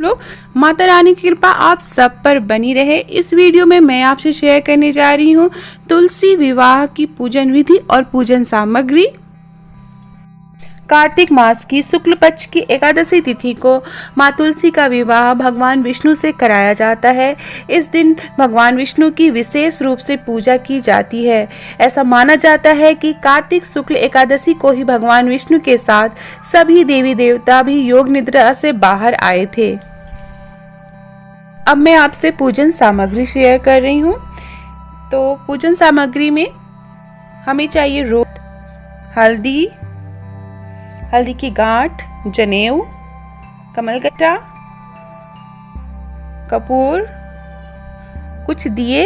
लोग। माता रानी की कृपा आप सब पर बनी रहे। इस वीडियो में मैं आपसे शेयर करने जा रही हूँ तुलसी विवाह की पूजन विधि और पूजन सामग्री। कार्तिक मास की शुक्ल पक्ष की एकादशी तिथि को माँ तुलसी का विवाह भगवान विष्णु से कराया जाता है। इस दिन भगवान विष्णु की विशेष रूप से पूजा की जाती है। ऐसा माना जाता है कि कार्तिक शुक्ल एकादशी को ही भगवान विष्णु के साथ सभी देवी देवता भी योग निद्रा से बाहर आए थे। अब मैं आपसे पूजन सामग्री शेयर कर रही हूँ। तो पूजन सामग्री में हमें चाहिए रोट, हल्दी की गांठ, जनेऊ, कमलगट्टा, कपूर, कुछ दिए,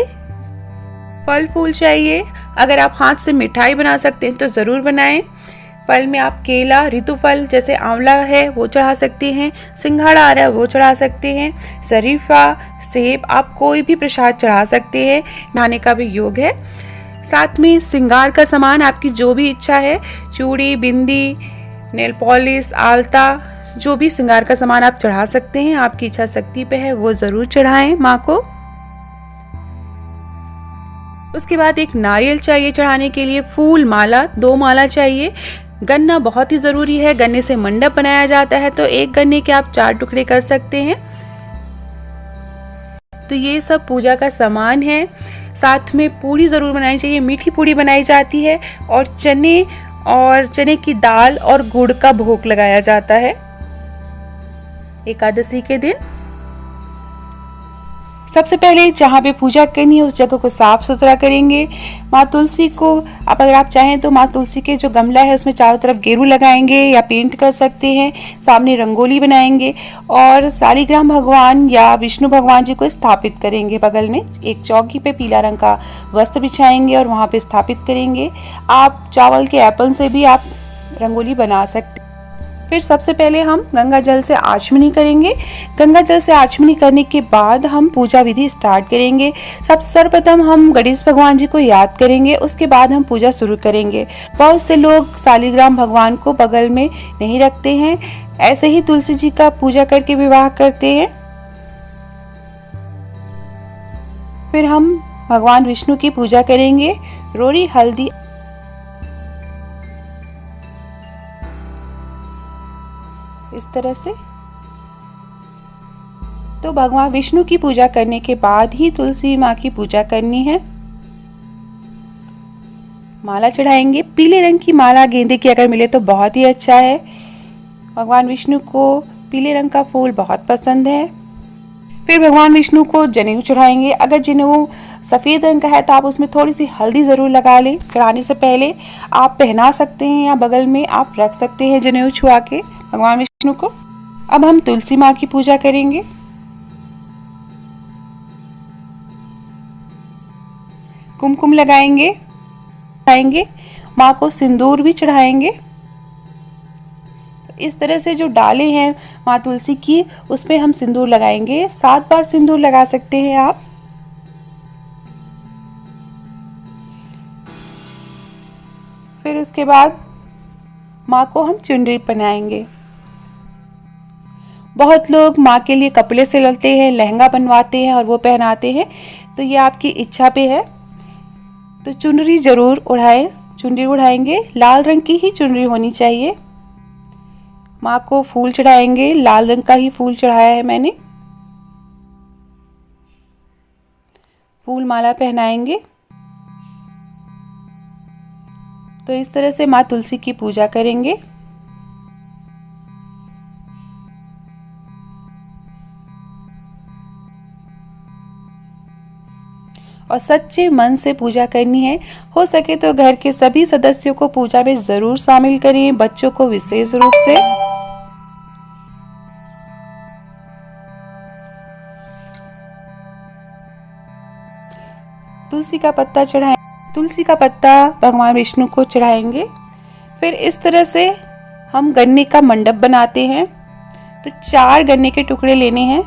फल फूल चाहिए। अगर आप हाथ से मिठाई बना सकते हैं तो ज़रूर बनाएं। फल में आप केला, ऋतुफल जैसे आंवला है वो चढ़ा सकते हैं, सिंघाड़ा आ रहा है वो चढ़ा सकते हैं, शरीफा, सेब, आप कोई भी प्रसाद चढ़ा सकते हैं, खाने का भी योग है। साथ में श्रृंगार का सामान आपकी जो भी इच्छा है, चूड़ी, बिंदी, नेल पॉलिश, आलता, जो भी श्रृंगार का सामान आप चढ़ा सकते हैं, आपकी इच्छा शक्ति पे है वो जरूर चढ़ाएं माँ को। उसके बाद एक नारियल चाहिए चढ़ाने के लिए, फूल माला 2 माला चाहिए। गन्ना बहुत ही जरूरी है, गन्ने से मंडप बनाया जाता है, तो एक गन्ने के आप 4 टुकड़े कर सकते हैं। तो ये सब पूजा का सामान है। साथ में पूरी जरूर बनानी चाहिए, मीठी पूरी बनाई जाती है और चने की दाल और गुड़ का भोग लगाया जाता है एकादशी के दिन। सबसे पहले जहाँ पे पूजा करनी है उस जगह को साफ सुथरा करेंगे। माँ तुलसी को अगर आप चाहें तो माँ तुलसी के जो गमला है उसमें चारों तरफ गेरू लगाएंगे या पेंट कर सकते हैं, सामने रंगोली बनाएंगे और शालिग्राम भगवान या विष्णु भगवान जी को स्थापित करेंगे। बगल में एक चौकी पे पीला रंग का वस्त्र बिछाएंगे और वहाँ पे स्थापित करेंगे। आप चावल के एप्पल से भी आप रंगोली बना सकते। फिर सबसे पहले हम गंगा जल से आचमनी करेंगे। गंगा जल से आचमनी करने के बाद हम पूजा विधि स्टार्ट करेंगे। सर्वप्रथम हम गणेश भगवान जी को याद करेंगे, उसके बाद हम पूजा शुरू करेंगे। बहुत से लोग शालिग्राम भगवान को बगल में नहीं रखते हैं, ऐसे ही तुलसी जी का पूजा करके विवाह करते हैं। फिर हम भगवान विष्णु की पूजा करेंगे। रोरी, हल्दी, इस तरह से। तो भगवान विष्णु की पूजा करने के बाद ही तुलसी माँ की पूजा करनी है। माला चढ़ाएंगे। पीले रंग की माला गेंदे की अगर मिले तो बहुत ही अच्छा है। भगवान विष्णु को पीले रंग का फूल बहुत पसंद है। फिर भगवान विष्णु को जनेऊ चढ़ाएंगे। अगर जनेऊ सफेद रंग का है तो आप उसमें थोड़ी सी हल्दी जरूर लगा लें। चढ़ाने से पहले आप पहना सकते हैं या बगल में आप रख सकते हैं जनेऊ छुआ के भगवान विष्णु को। अब हम तुलसी माँ की पूजा करेंगे। कुमकुम लगाएंगे, माँ को सिंदूर भी चढ़ाएंगे। इस तरह से जो डाले हैं माँ तुलसी की उसमें हम सिंदूर लगाएंगे। 7 बार सिंदूर लगा सकते हैं आप। फिर उसके बाद माँ को हम चुनरी पहनाएंगे। बहुत लोग माँ के लिए कपड़े सिलते हैं, लहंगा बनवाते हैं और वो पहनाते हैं, तो ये आपकी इच्छा पे है। तो चुनरी जरूर उड़ाएं, चुनरी उड़ाएंगे। लाल रंग की ही चुनरी होनी चाहिए। माँ को फूल चढ़ाएंगे, लाल रंग का ही फूल चढ़ाया है मैंने। फूल माला पहनाएंगे। तो इस तरह से माँ तुलसी की पूजा करेंगे। और सच्चे मन से पूजा करनी है। हो सके तो घर के सभी सदस्यों को पूजा में जरूर शामिल करें, बच्चों को विशेष रूप से। तुलसी का पत्ता चढ़ाएं। तुलसी का पत्ता भगवान विष्णु को चढ़ाएंगे। फिर इस तरह से हम गन्ने का मंडप बनाते हैं। तो 4 गन्ने के टुकड़े लेने हैं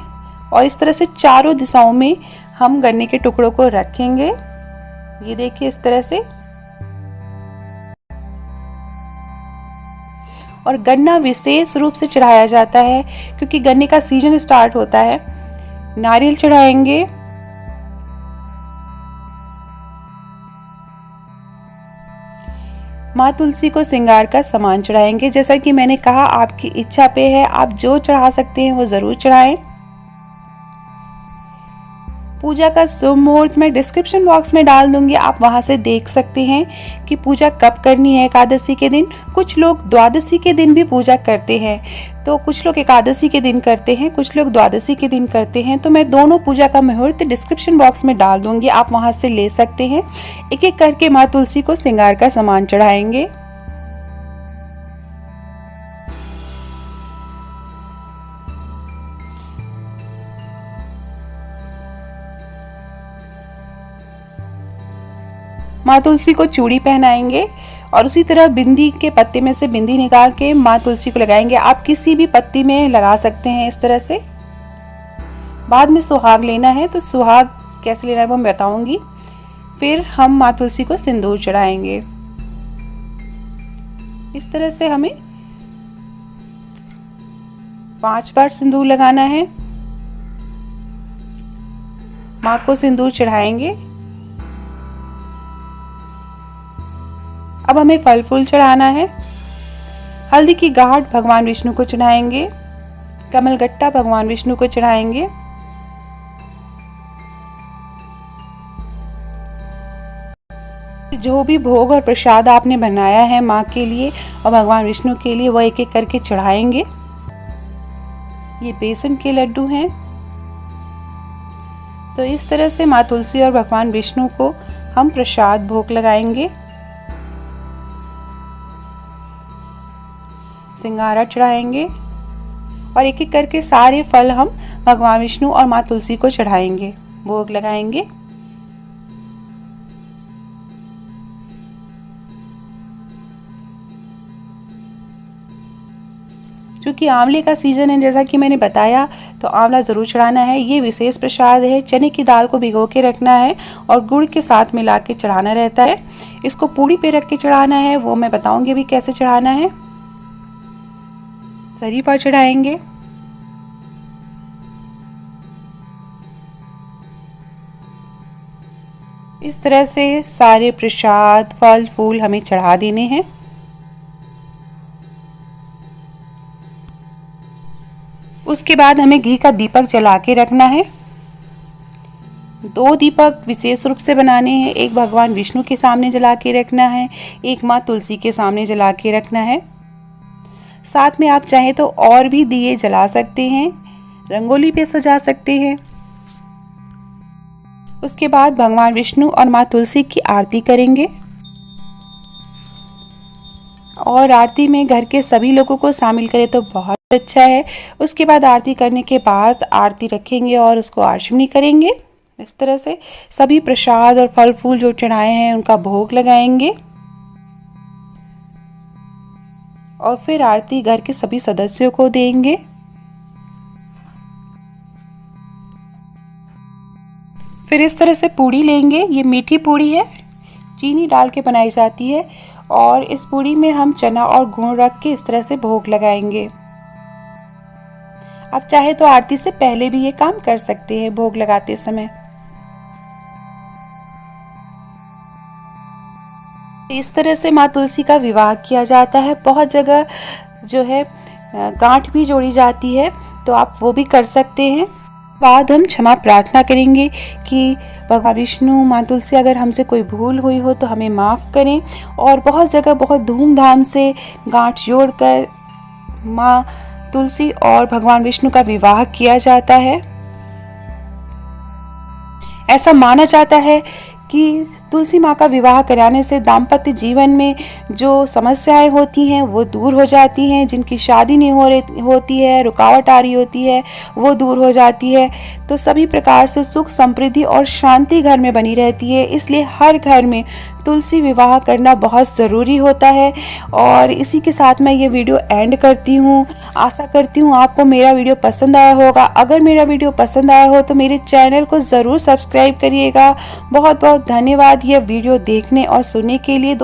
और इस तरह से चारों दिशाओं में हम गन्ने के टुकड़ों को रखेंगे। ये देखिए इस तरह से। और गन्ना विशेष रूप से चढ़ाया जाता है क्योंकि गन्ने का सीजन स्टार्ट होता है। नारियल चढ़ाएंगे, माँ तुलसी को श्रृंगार का सामान चढ़ाएंगे। जैसा कि मैंने कहा, आपकी इच्छा पे है, आप जो चढ़ा सकते हैं वो जरूर चढ़ाएं। पूजा का शुभ मुहूर्त मैं डिस्क्रिप्शन बॉक्स में डाल दूंगी, आप वहां से देख सकते हैं कि पूजा कब करनी है एकादशी के दिन। कुछ लोग द्वादशी के दिन भी पूजा करते हैं, तो कुछ लोग एकादशी के दिन करते हैं, कुछ लोग द्वादशी के दिन करते हैं। तो मैं दोनों पूजा का मुहूर्त डिस्क्रिप्शन बॉक्स में डाल दूंगी, आप वहां से ले सकते हैं। एक एक करके माँ तुलसी को श्रृंगार का सामान चढ़ाएंगे। माँ तुलसी को चूड़ी पहनाएंगे और उसी तरह बिंदी के पत्ते में से बिंदी निकाल के माँ तुलसी को लगाएंगे। आप किसी भी पत्ती में लगा सकते हैं इस तरह से। बाद में सुहाग लेना है, तो सुहाग कैसे लेना है वो मैं बताऊंगी। फिर हम माँ तुलसी को सिंदूर चढ़ाएंगे। इस तरह से हमें 5 बार सिंदूर लगाना है। माँ को सिंदूर चढ़ाएंगे। अब हमें फल फूल चढ़ाना है। हल्दी की गांठ भगवान विष्णु को चढ़ाएंगे। कमलगट्टा भगवान विष्णु को चढ़ाएंगे। जो भी भोग और प्रसाद आपने बनाया है माँ के लिए और भगवान विष्णु के लिए, वो एक एक करके चढ़ाएंगे। ये बेसन के लड्डू हैं। तो इस तरह से माँ तुलसी और भगवान विष्णु को हम प्रसाद भोग लगाएंगे। सिंगारा चढ़ाएंगे और एक एक करके सारे फल हम भगवान विष्णु और माँ तुलसी को चढ़ाएंगे, भोग लगाएंगे। क्योंकि आंवले का सीजन है, जैसा कि मैंने बताया, तो आंवला जरूर चढ़ाना है। ये विशेष प्रसाद है। चने की दाल को भिगो के रखना है और गुड़ के साथ मिला के चढ़ाना रहता है। इसको पूड़ी पे रख के चढ़ाना है, वो मैं बताऊंगी अभी कैसे चढ़ाना है। शरीफा चढ़ाएंगे। इस तरह से सारे प्रसाद फल फूल हमें चढ़ा देने हैं। उसके बाद हमें घी का दीपक जला के रखना है। 2 दीपक विशेष रूप से बनाने हैं। एक भगवान विष्णु के सामने जला के रखना है, एक माँ तुलसी के सामने जला के रखना है। साथ में आप चाहें तो और भी दिए जला सकते हैं, रंगोली पे सजा सकते हैं। उसके बाद भगवान विष्णु और माँ तुलसी की आरती करेंगे और आरती में घर के सभी लोगों को शामिल करें तो बहुत अच्छा है। उसके बाद आरती करने के बाद आरती रखेंगे और उसको आचमनी करेंगे। इस तरह से सभी प्रसाद और फल फूल जो चढ़ाए हैं उनका भोग लगाएंगे और फिर आरती घर के सभी सदस्यों को देंगे। फिर इस तरह से पूड़ी लेंगे। ये मीठी पूड़ी है, चीनी डाल के बनाई जाती है और इस पूड़ी में हम चना और गुड़ रख के इस तरह से भोग लगाएंगे। आप चाहे तो आरती से पहले भी ये काम कर सकते हैं भोग लगाते समय। इस तरह से माँ तुलसी का विवाह किया जाता है। बहुत जगह जो है गांठ भी जोड़ी जाती है, तो आप वो भी कर सकते हैं। बाद हम क्षमा प्रार्थना करेंगे कि भगवान विष्णु माँ तुलसी अगर हमसे कोई भूल हुई हो तो हमें माफ़ करें। और बहुत जगह बहुत धूमधाम से गांठ जोड़कर माँ तुलसी और भगवान विष्णु का विवाह किया जाता है। ऐसा माना जाता है कि तुलसी माँ का विवाह कराने से दाम्पत्य जीवन में जो समस्याएं होती हैं वो दूर हो जाती हैं। जिनकी शादी नहीं होती है, रुकावट आ रही होती है, वो दूर हो जाती है। तो सभी प्रकार से सुख समृद्धि और शांति घर में बनी रहती है। इसलिए हर घर में तुलसी विवाह करना बहुत ज़रूरी होता है। और इसी के साथ मैं ये वीडियो एंड करती हूँ। आशा करती हूँ आपको मेरा वीडियो पसंद आया होगा। अगर मेरा वीडियो पसंद आया हो तो मेरे चैनल को ज़रूर सब्सक्राइब करिएगा। बहुत बहुत धन्यवाद यह वीडियो देखने और सुनने के लिए।